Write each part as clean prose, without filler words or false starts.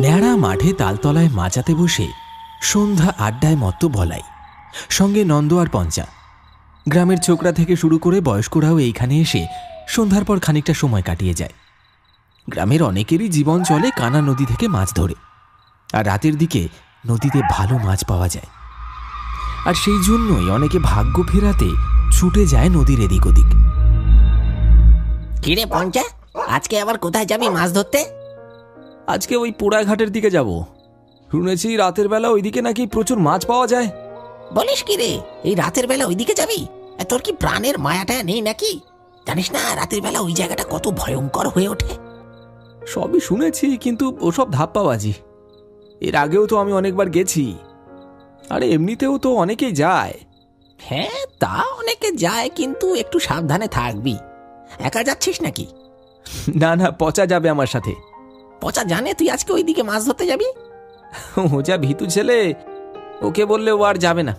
ন্যাড়া মাঠে তালতলায় মাচাতে বসে সন্ধ্যা আড্ডায় মত্ত বলাই, সঙ্গে নন্দ আর পঞ্চা। গ্রামের ছোকরা থেকে শুরু করে বয়স্করাও এইখানে এসে সন্ধ্যার পর খানিকটা সময় কাটিয়ে যায়। গ্রামের অনেকেরই জীবন চলে কানা নদী থেকে মাছ ধরে, আর রাতের দিকে নদীতে ভালো মাছ পাওয়া যায়। আর সেই জন্যই অনেকে ভাগ্য ফেরাতে ছুটে যায় নদীর এদিক ওদিক। কিরে পঞ্চা, আজকে আবার কোথায় যাবি মাছ ধরতে? আজকে ওই পোড়াঘাটের দিকে যাব। শুনেছি রাতের বেলা ওইদিকে নাকি প্রচুর মাছ পাওয়া যায়। বলিস কি রে, এই রাতের বেলা ওইদিকে যাবি? তোর কি প্রাণের মায়াটা নেই নাকি? জানিস না রাতের বেলা ওই জায়গাটা কত ভয়ঙ্কর হয়ে ওঠে? সবই শুনেছি, কিন্তু ওসব ধাপ্পাবাজি। এর আগেও তো আমি অনেকবার গেছি, আরে এমনিতেও তো অনেকেই যায়। হ্যাঁ, তা অনেকে যায়, কিন্তু একটু সাবধানে থাকবি। একা যাচ্ছিস নাকি? না না, পচা যাবে আমার সাথে। পচা জানে তুই আজকে ওইদিকে মাছ ধরতে যাবি? ও যা ভীতু ছেলে, ওকে বললে ও আর যাবে না,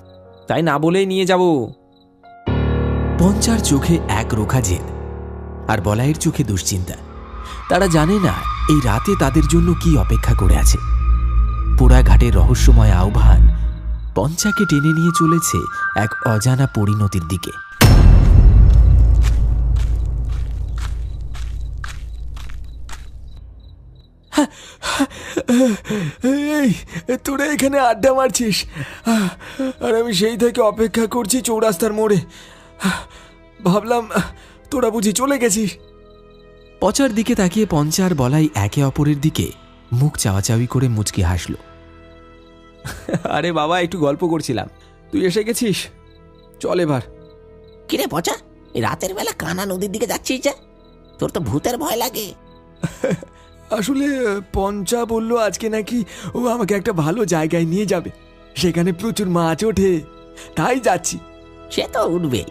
তাই না বলেই নিয়ে যাব। পঞ্চার চোখে এক রোখা জেদ, আর বলাইয়ের চোখে দুশ্চিন্তা। তারা জানে না এই রাতে তাদের জন্য কি অপেক্ষা করে আছে। পোড়াঘাটের রহস্যময় আহ্বান পঞ্চাকে টেনে নিয়ে চলেছে এক অজানা পরিণতির দিকে। তোরা এখানে আড্ডা মারছিস, আর আমি সেই থেকে অপেক্ষা করছি চৌরাস্তার মোড়ে। ভাবলাম তোরা বুঝি চলে গেছিস। পচার দিকে তাকিয়ে পঞ্চা আর বলাই একে অপরের দিকে মুখ চাওয়াচাওয়ি করে মুচকি হাসল। আরে বাবা, একটু গল্প করছিলাম, তুই এসে গেছিস, চল এবার। কিরে পচা, এই রাতের বেলা কানা নদীর দিকে যাচ্ছিস যে? তোর তো ভূতের ভয় লাগে। আসলে পঞ্চা বলল আজকে নাকি ও আমাকে একটা ভালো জায়গায় নিয়ে যাবে, সেখানে প্রচুর মাছ ওঠে, তাই যাচ্ছি। সে তো উঠবেই,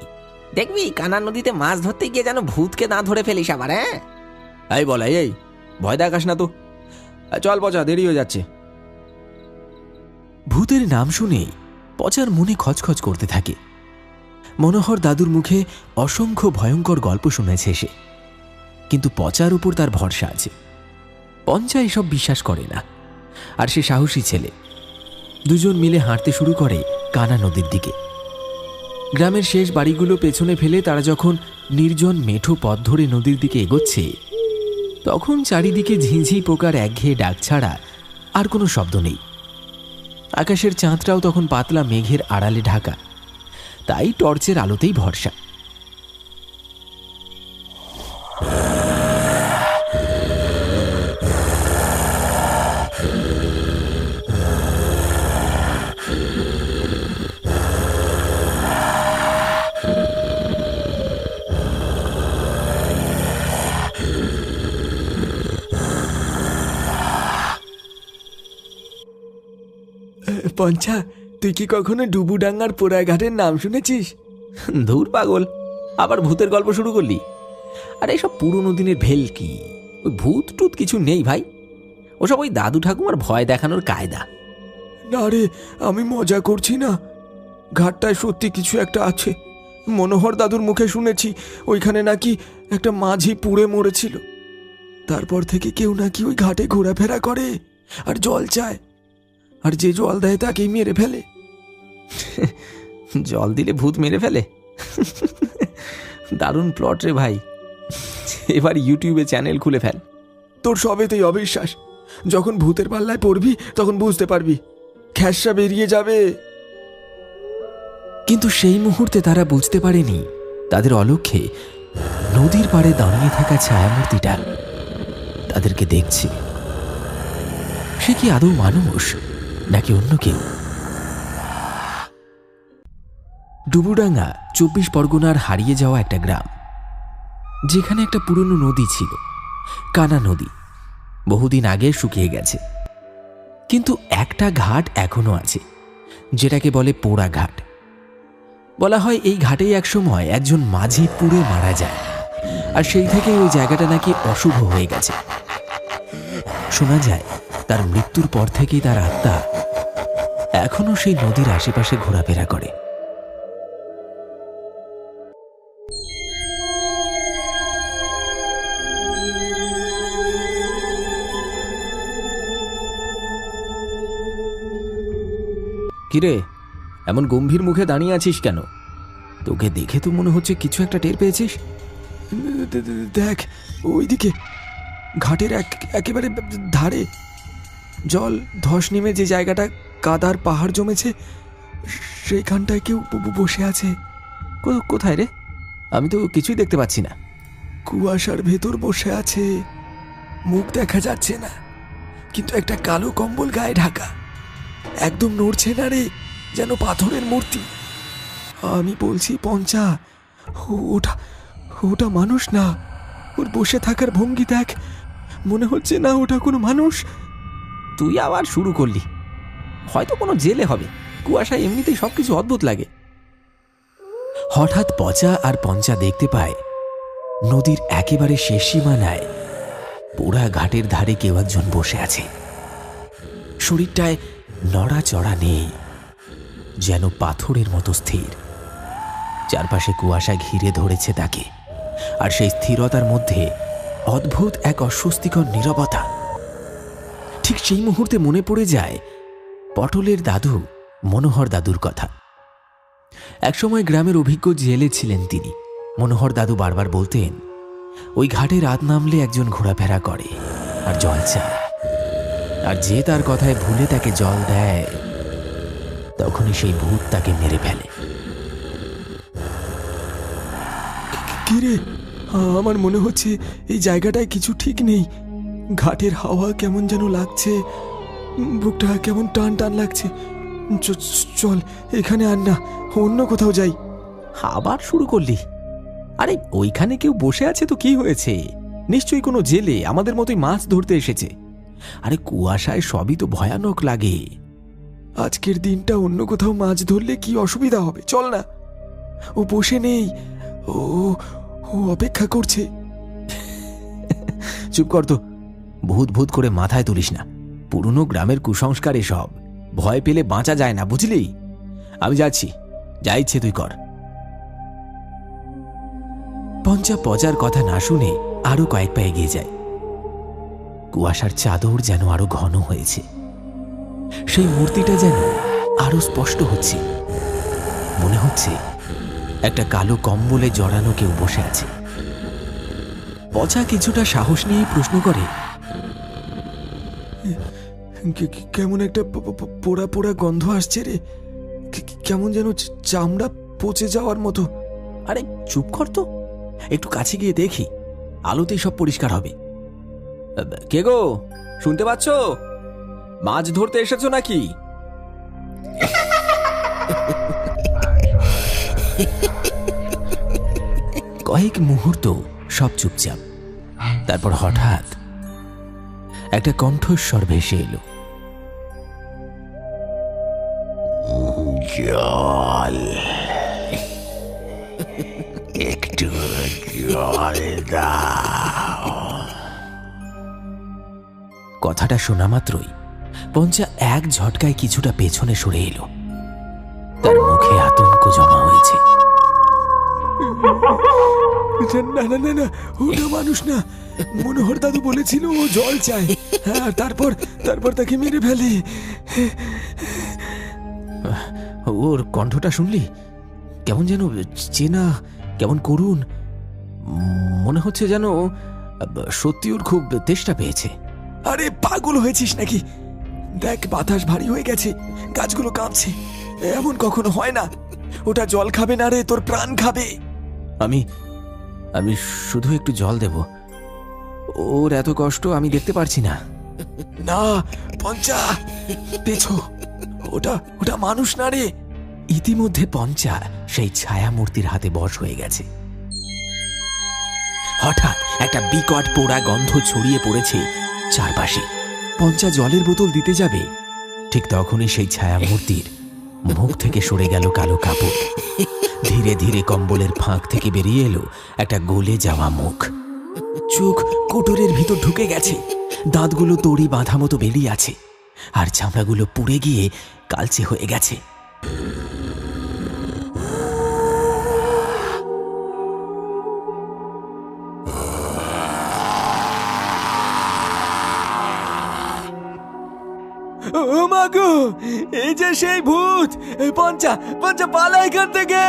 দেখবি কানা নদীতে মাছ ধরতে গিয়ে যেন ভূতকে না ধরে ফেলিস আবার। হ্যাঁ, এই বলাই, এই ভয় দেখাস না তো, চল পচা, দেরি হয়ে যাচ্ছে। ভূতের নাম শুনেই পচার মনে খচখচ করতে থাকে। মনোহর দাদুর মুখে অসংখ্য ভয়ঙ্কর গল্প শুনেছে সে, কিন্তু পচার উপর তার ভরসা আছে। পঞ্চা এসব বিশ্বাস করে না, আর সে সাহসী ছেলে। দুজন মিলে হাঁটতে শুরু করে কানা নদীর দিকে। গ্রামের শেষ বাড়িগুলো পেছনে ফেলে তারা যখন নির্জন মেঠো পথ ধরে নদীর দিকে এগোচ্ছে, তখন চারিদিকে ঝিঁঝি পোকার একঘেয়ে ডাক ছাড়া আর কোনো শব্দ নেই। আকাশের চাঁদটাও তখন পাতলা মেঘের আড়ালে ঢাকা, তাই টর্চের আলোতেই ভরসা। পঞ্চা, তুই কি কখনো ডুবুডাঙ্গার পোড়াঘাটের নাম শুনেছিস? ধুর পাগল, আবার ভূতের গল্প শুরু করলি? আর এইসব পুরনো দিনের ভেলকি, ওই ভূত টুত কিছু নেই ভাই, ওসব ওই দাদু ঠাকুমার ভয় দেখানোর কায়দা। না রে, আমি মজা করছি না, ঘাটটায় সত্যি কিছু একটা আছে। মনোহর দাদুর মুখে শুনেছি ওইখানে নাকি একটা মাঝি পুড়ে মরেছিল। তারপর থেকে কেউ নাকি ওই ঘাটে ঘোরাফেরা করে আর জল চায়, আর যে জল দেয় তাকেই মেরে ফেলে। জল দিলে ভূত মেরে ফেলে? দারুণ প্লট রে ভাই, এবার ইউটিউবে চ্যানেল খুলে ফেল। তোর সবেতেই অবিশ্বাস, যখন ভূতের পাল্লায় পড়বি তখন বুঝতে পারবি, খ্যাসা বেরিয়ে যাবে। কিন্তু সেই মুহূর্তে তারা বুঝতে পারেনি তাদের অলক্ষ্যে নদীর পাড়ে দাঁড়িয়ে থাকা ছায়ামূর্তিটা তাদেরকে দেখছে। সে কি আদৌ মানুষ নাকি অন্য কেউ? ডুবুডাঙ্গা 24 পরগনার হারিয়ে যাওয়া একটা গ্রাম, যেখানে একটা পুরনো নদী ছিল, কানা নদী। বহুদিন আগে শুকিয়ে গেছে, কিন্তু একটা ঘাট এখনো আছে, যেটাকে বলে পোড়া ঘাট। বলা হয় এই ঘাটেই একসময় একজন মাঝি পুড়ে মারা যায়, আর সেই থেকে ওই জায়গাটা নাকি অশুভ হয়ে গেছে। শোনা যায় তার মৃত্যুর পর থেকেই তার আত্মা এখনো সেই নদীর আশেপাশে ঘোরাফেরা করে। কিরে, এমন গম্ভীর মুখে দাঁড়িয়ে আছিস কেন? তোকে দেখে তো মনে হচ্ছে কিছু একটা টের পেয়েছিস। দেখ ওইদিকে, ঘাটের একেবারে ধারে জল ধস নেমে যে জায়গাটা কাদার পাহাড় জমেছে, সেইখানটায় কেউ বসে আছে। কোথায় রে? আমি তো কিছুই দেখতে পাচ্ছি না। কুয়াশার ভেতর বসে আছে, মুখ দেখা যাচ্ছে না, কিন্তু একটা কালো কম্বল গায়ে ঢাকা, একদম নড়ছে না রে, যেন পাথরের মূর্তি। আমি বলছি পঞ্চা, ওটা ওটা মানুষ না। ওর বসে থাকার ভঙ্গি দেখ, মনে হচ্ছে না ওটা কোনো মানুষ। তুই আবার শুরু করলি, হয়তো কোনো জেলে হবে। কুয়াশায় এমনিতেই সবকিছু অদ্ভুত লাগে। হঠাৎ পচা আর পঞ্চা দেখতে পায় নদীর একেবারে শেষ সীমানায় পোড়া ঘাটের ধারে কেউ একজন বসে আছে। শরীরটায় নড়াচড়া নেই, যেন পাথরের মতো স্থির। চারপাশে কুয়াশা ঘিরে ধরেছে তাকে, আর সেই স্থিরতার মধ্যে অদ্ভুত এক অস্বস্তিকর নীরবতা। ঠিক সেই মুহূর্তে মনে পড়ে যায় পটলের দাদু মনোহর দাদুর কথা। একসময় গ্রামের অভিজ্ঞ জেলে ছিলেন তিনি। মনোহর দাদু বারবার বলতেন, ওই ঘাটে রাত নামলে একজন ঘোরাফেরা করে আর জল চায়, আর যে তার কথায় ভুলে তাকে জল দেয়, তখনই সেই ভূত তাকে মেরে ফেলে। কিরে, আমার মনে হচ্ছে এই জায়গাটায় কিছু ঠিক নেই। ঘাটের হাওয়া কেমন যেন লাগছে, বুকটা কেমন টান টান লাগছে। চল এখানে আর না, অন্য কোথাও যাই। আবার শুরু করলি? আরে ওইখানে কেউ বসে আছে তো কি হয়েছে? নিশ্চয়ই কোনো জেলে আমাদের মতোই মাছ ধরতে এসেছে। আরে কুয়াশায় সবই তো ভয়ানক লাগে। আজকের দিনটা অন্য কোথাও মাছ ধরলে কি অসুবিধা হবে? চল না। ও বসে নেই, ও ও অপেক্ষা করছে। চুপ কর তো, ভূত ভূত করে মাথায় তুলিস না। পুরনো গ্রামের কুসংস্কার এসব, ভয় পেলে বাঁচা যায় না, বুঝলি? আমি যাচ্ছি, যা ইচ্ছে তুই কর। পঞ্চা পচার কথা না শুনে আরো কয়েক পা এগিয়ে যায়। কুয়াশার চাদর যেন আরো ঘন হয়েছে, সেই মূর্তিটা যেন আরো স্পষ্ট হচ্ছে। মনে হচ্ছে একটা কালো কম্বলে জড়ানো কেউ বসে আছে। পচা কিছুটা সাহস নিয়ে প্রশ্ন করে, কেমন একটা পোড়া পোড়া গন্ধ আসছে রে, কেমন যেন চামড়া পচে যাওয়ার মতো। আরে চুপ কর তো, একটু কাছে গিয়ে দেখি, আলোতেই সব পরিষ্কার হবে। কে গো, শুনতে পাচ্ছ? মাছ ধরতে এসেছো নাকি? কয়েক মুহূর্ত সব চুপচাপ। তারপর হঠাৎ একটা কণ্ঠস্বর ভেসে এলো, জল, একটু জল দাও। কথাটা শোনা মাত্রই পঞ্চা এক ঝটকায় কিছুটা পেছনে সরে এলো। তার মুখে আতঙ্ক জমা হয়েছে। না না না না, ওটা মানুষ না। মনোহর দাদু বলেছিল ও জল চায়, আর তারপর তারপর তাকে মেরে ফেলে। ওর কণ্ঠটা শুনলি? কেমন যেন চেনা, কেমন করুণ। মনে হচ্ছে যেন সত্যি ওর খুব তেষ্টা পেয়েছে। আরে পাগল হয়েছিস নাকি? দেখ বাতাস ভারী হয়ে গেছে, গাছগুলো কাঁপছে। এমন কখনো হয় না। ওটা জল খাবে না রে, তোর প্রাণ খাবে। আমি আমি শুধু একটু জল দেব, ওর এত কষ্ট আমি দেখতে পারছি না। না পঞ্চা, পেছো, ওটা ওটা মানুষ না রে। ইতিমধ্যে পঞ্চা সেই ছায়া মূর্তির হাতে বশ হয়ে গেছে। হঠাৎ একটা বিকট পোড়া গন্ধ ছড়িয়ে পড়েছে চারপাশে। পঞ্চা জলের বোতল দিতে যাবে, ঠিক তখনই সেই ছায়া মূর্তির মুখ থেকে সরে গেল কালো কাপড়। ধীরে ধীরে কম্বলের ফাঁক থেকে বেরিয়ে এলো একটা গলে যাওয়া মুখ। চোখ কোটরের ভিতর ঢুকে গেছে, দাঁতগুলো তড়ি বাঁধা মতো বেরিয়ে আছে, আর চামড়াগুলো পুড়ে গিয়ে কালচে হয়ে গেছে। ও মাগো, এই যে সেই ভূত! পঞ্চা, পঞ্চা, পালা এখান থেকে!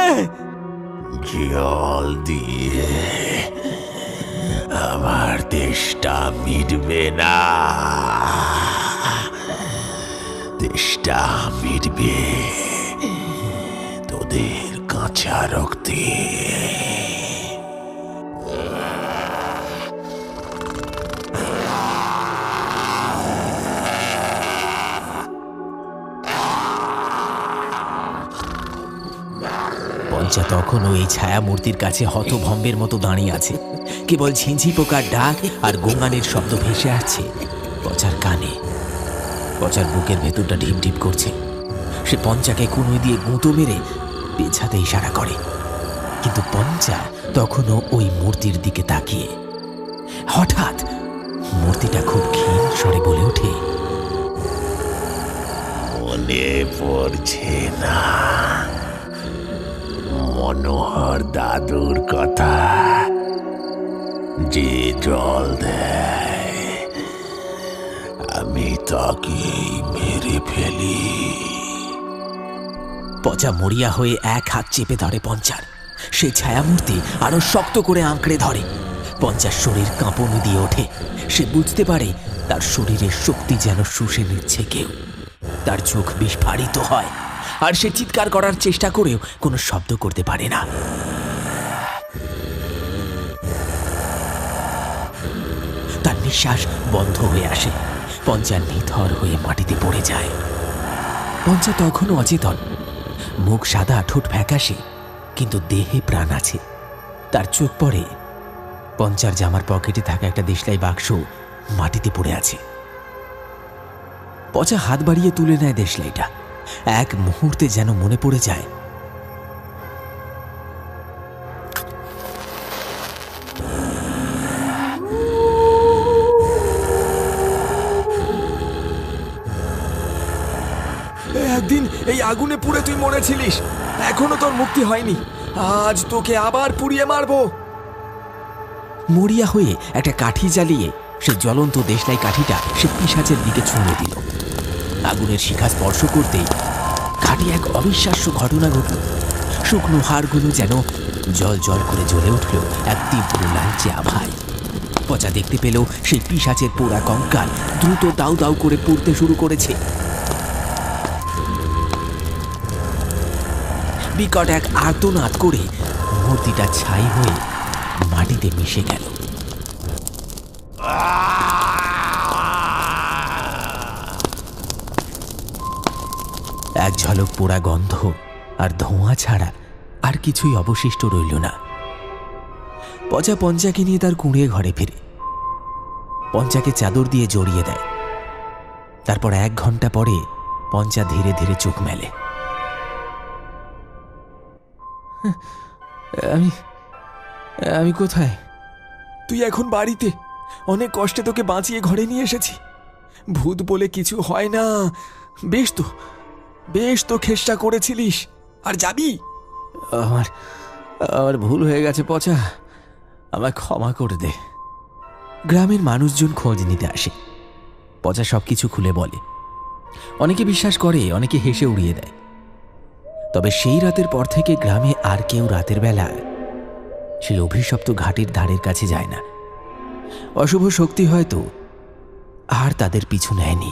জল দিয়ে আমার তেষ্টা মিটবে না, তেষ্টা মিটবে তোদের কাঁচা রক্তে। পঞ্চা তখনও এই ছায়া মূর্তির কাছে হতভম্বের মতো দাঁড়িয়ে আছে। কেবল ঝিঁঝি পোকার ডাক আর গোঙানির শব্দ ভেসে আসছে পচার কানে। পচার বুকের ভেতরটা ঢিপ ঢিপ করছে। সে পঞ্চাকে কুনুই দিয়ে গুঁতো মেরে পেছাতে ইশারা করে, কিন্তু পঞ্চা তখনও ওই মূর্তির দিকে তাকিয়ে। হঠাৎ মূর্তিটা খুব ক্ষীণ স্বরে বলে ওঠে, মনে পড়ছে না মনোহর দাদুর কথা, যে জল দেয় আমি তাকেই মেরে ফেলি। পচা মরিয়া হয়ে এক হাত চেপে ধরে পঞ্চার। সেই ছায়ামূর্তি আরো শক্ত করে আঁকড়ে ধরে। পঞ্চার শরীর কাঁপনি দিয়ে ওঠে। সে বুঝতে পারে তার শরীরের শক্তি যেন শুষে নিচ্ছে কেউ। তার চোখ বিস্ফারিত হয়, আর সে চিৎকার করার চেষ্টা করেও কোনো শব্দ করতে পারে না। তার নিঃশ্বাস বন্ধ হয়ে আসে। পঞ্চা নিথর হয়ে মাটিতে পড়ে যায়। পঞ্চা তখনও অচেতন। মুখ সাদা, ঠোঁট ফ্যাকাশে, কিন্তু দেহে প্রাণ আছে। তার চোখ পড়ে পঞ্চার জামার পকেটে থাকা একটা দেশলাই বাক্স মাটিতে পড়ে আছে। পচা হাত বাড়িয়ে তুলে নেয় দেশলাইটা। এক মুহূর্তে যেন মনে পড়ে যায় একদিন এই আগুনে পুড়ে তুই মরেছিলিস, এখনো তোর মুক্তি হয়নি। আজ তোকে আবার পুড়িয়ে মারবো। মরিয়া হয়ে একটা কাঠি জ্বালিয়ে সে জ্বলন্ত দেশলাই কাঠিটা সে পিশাচের দিকে ছুঁড়ে দিল। আগুনের শিখা স্পর্শ করতেই কাঠি এক অবিশ্বাস্য ঘটনা ঘটল। শুকনো হাড়গুলো যেন জল জল করে জ্বলে উঠল এক তীব্র লালচে আভায়। পচা দেখতে পেল সেই পিশাচের পোড়া কঙ্কাল দ্রুত দাউ দাউ করে পুড়তে শুরু করেছে। বিকট এক আর্তনাদ করে মূর্তিটা ছাই হয়ে মাটিতে মিশে গেল। এক ঝলক পোড়া গন্ধ আর ধোঁয়া ছাড়া আর কিছুই অবশিষ্ট রইল না। পচা পঞ্চাকে নিয়ে তার কুঁড়ে ঘরে ফিরে। পঞ্চাকে চাদর দিয়ে জড়িয়ে দেয়। তারপর 1 ঘন্টা পরে পঞ্চা ধীরে ধীরে চোখ মেলে। আমি কোথায়? তুই এখন বাড়িতে। অনেক কষ্টে তোকে বাঁচিয়ে ঘরে নিয়ে এসেছি। ভূত বলে কিছু হয় না। বেশ তো চেষ্টা করেছিলিস। আর যাবি? আমার ভুল হয়ে গেছে পচা, আমায় ক্ষমা করে দে। গ্রামের মানুষজন খোঁজ নিতে আসে। পচা সবকিছু খুলে বলে। অনেকে বিশ্বাস করে, অনেকে হেসে উড়িয়ে দেয়। তবে সেই রাতের পর থেকে গ্রামে আর কেউ রাতের বেলা সেই অভিশপ্ত ঘাটের ধারের কাছে যায় না। অশুভ শক্তি হয়তো আর তাদের পিছু নেয়নি,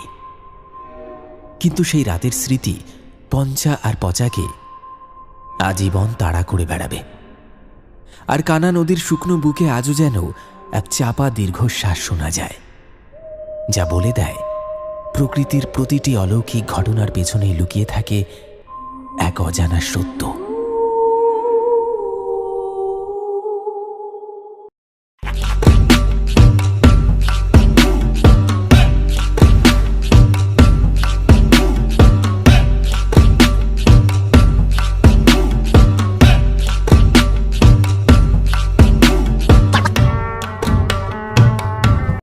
কিন্তু সেই রাতের স্মৃতি পঞ্চা আর পচাকে আজীবন তাড়া করে বেড়াবে। আর কানা নদীর শুকনো বুকে আজও যেন এক চাপা দীর্ঘশ্বাস শোনা যায়, যা বলে দেয় প্রকৃতির প্রতিটি অলৌকিক ঘটনার পেছনেই লুকিয়ে থাকে এক অজানা সত্য।